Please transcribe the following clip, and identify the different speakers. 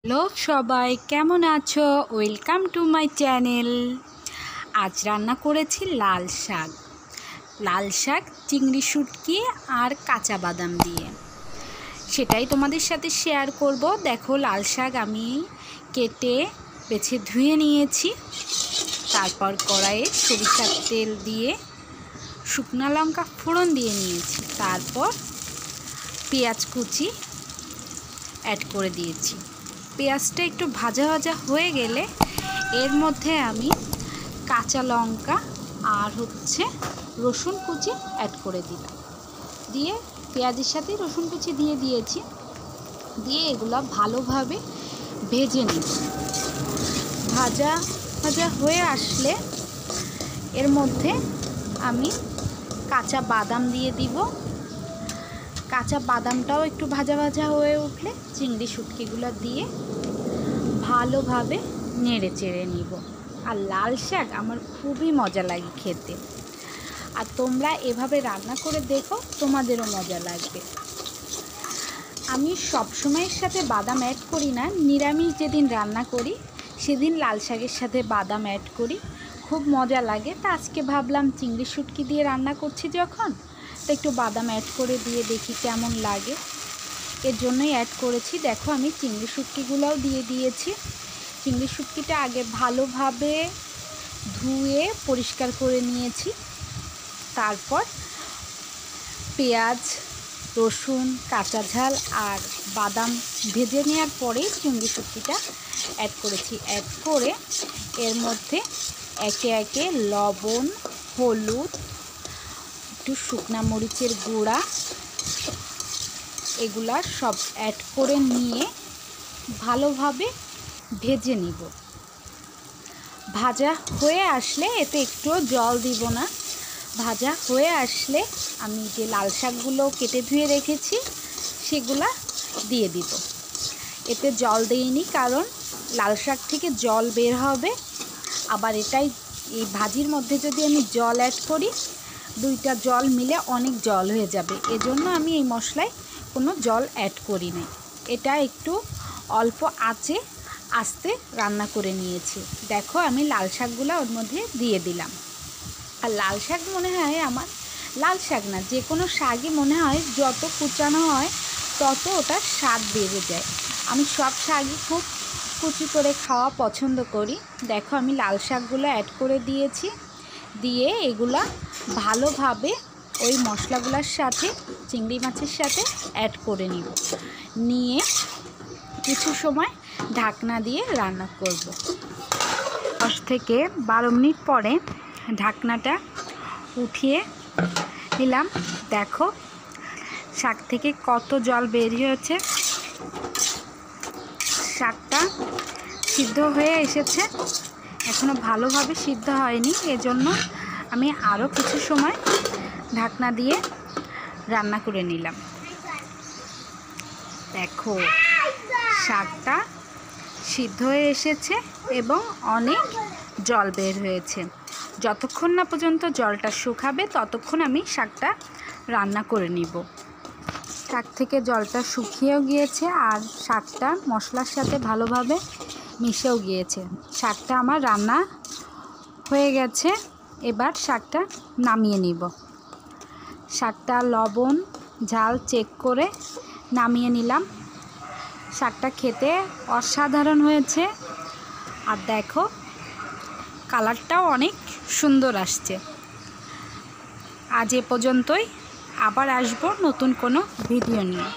Speaker 1: Hello সবাই, কেমন আছো? Welcome to my channel. আজ রান্না করেছি লাল শাক চিংড়ি শুটকি আর কাঁচা বাদাম দিয়ে। সেটাই তোমাদের সাথে শেয়ার করব। দেখো, লাল শাক আমি কেটে বেছে ধুয়ে নিয়েছি। তারপর কড়াইয়ে সরিষার তেল দিয়ে শুকনো লঙ্কা ফোড়ন দিয়ে নিয়েছি। তারপর পেঁয়াজ কুচি অ্যাড করে দিয়েছি। পেঁয়াজটা একটু ভাজা ভাজা হয়ে গেলে এর মধ্যে আমি কাঁচা লঙ্কা আর রসুন কুচি অ্যাড করে দিলাম। দিয়ে পেঁয়াজের সাথে রসুন কুচি দিয়ে দিয়েছি। দিয়ে এগুলো ভালোভাবে ভেজে নিই। ভাজা ভাজা হয়ে আসলে এর মধ্যে আমি কাঁচা বাদাম দিয়ে দিব। কাঁচা বাদামটাও একটু ভাজা ভাজা হয়ে উঠলে চিংড়ি শুটকিগুলো দিয়ে ভালোভাবে নেড়ে চেড়ে নিব। আর লাল শাক আমার খুবই মজা লাগে খেতে। আর তোমরা এভাবে রান্না করে দেখো, তোমাদেরও মজা লাগবে। আমি সবসময়ের সাথে বাদাম অ্যাড করি না, নিরামিষ যেদিন রান্না করি সেদিন লাল শাকের সাথে বাদাম অ্যাড করি, খুব মজা লাগে। তা আজকে ভাবলাম চিংড়ি শুটকি দিয়ে রান্না করছি যখন, তো একটু বাদাম অ্যাড করে দিয়ে দেখি কেমন লাগে, এর জন্যই অ্যাড করেছি। দেখো, আমি চিংড়ি শুটকিগুলোও দিয়ে দিয়েছি। চিংড়ি শুটকিটা আগে ভালোভাবে ধুয়ে পরিষ্কার করে নিয়েছি। তারপর পেঁয়াজ, রসুন, কাঁচা ঝাল আর বাদাম ভেজে নেওয়ার পরেই চিংড়ি শুটকিটা অ্যাড করেছি। অ্যাড করে এর মধ্যে একে একে লবণ, হলুদ, একটু শুকনা মরিচের গুঁড়া, এগুলা সব অ্যাড করে নিয়ে ভালোভাবে ভেজে নিব। ভাজা হয়ে আসলে এতে একটুও জল দিব না। ভাজা হয়ে আসলে আমি যে লাল শাকগুলো কেটে ধুয়ে রেখেছি সেগুলা দিয়ে দিব। এতে জল দিইনি, কারণ লাল শাক থেকে জল বের হবে। আবার এই ভাজির মধ্যে যদি আমি জল অ্যাড করি, দুইটা জল মিলে অনেক জল হয়ে যাবে। এজন্য আমি এই মশলায় কোনো জল অ্যাড করি না। এটা একটু অল্প আঁচে আস্তে রান্না করে নিয়েছি। দেখো, আমি লাল শাকগুলো ওর মধ্যে দিয়ে দিলাম। আর লাল শাক মনে হয় আমার, লাল শাক না, যে কোনো শাকই মনে হয় যত কুচানো হয় তত ওটার স্বাদ বেড়ে যায়। আমি সব শাকই খুব কুচি করে খাওয়া পছন্দ করি। দেখো, আমি লাল শাকগুলো অ্যাড করে দিয়েছি। দিয়ে এগুলা ভালোভাবে ওই মশলাগুলোর সাথে, চিংড়ি মাছের সাথে অ্যাড করে নিয়ে কিছু সময় ঢাকনা দিয়ে রান্না করব। 10 থেকে 12 মিনিট পরে ঢাকনাটা উঠিয়ে নিলাম। দেখো, শাক থেকে কত জল বেরিয়ে হয়েছে। শাকটা সিদ্ধ হয়ে এসেছে, এখনও ভালোভাবে সিদ্ধ হয়নি, এজন্য আমি আরও কিছু সময় ঢাকনা দিয়ে রান্না করে নিলাম। দেখো, শাকটা সিদ্ধ হয়ে এসেছে এবং অনেক জল বের হয়েছে। যতক্ষণ না পর্যন্ত জলটা শুকাবে ততক্ষণ আমি শাকটা রান্না করে নিব। শাক থেকে জলটা শুকিয়েও গিয়েছে আর শাকটা মশলার সাথে ভালোভাবে মিশেও গিয়েছে। শাকটা আমার রান্না হয়ে গেছে। এবার শাকটা নামিয়ে নিব। শাকটা লবণ ঝাল চেক করে নামিয়ে নিলাম। শাকটা খেতে অসাধারণ হয়েছে। আর দেখো, কালারটাও অনেক সুন্দর আসছে। আজ এ পর্যন্তই, আবার আসবো নতুন কোনো ভিডিও নিয়ে।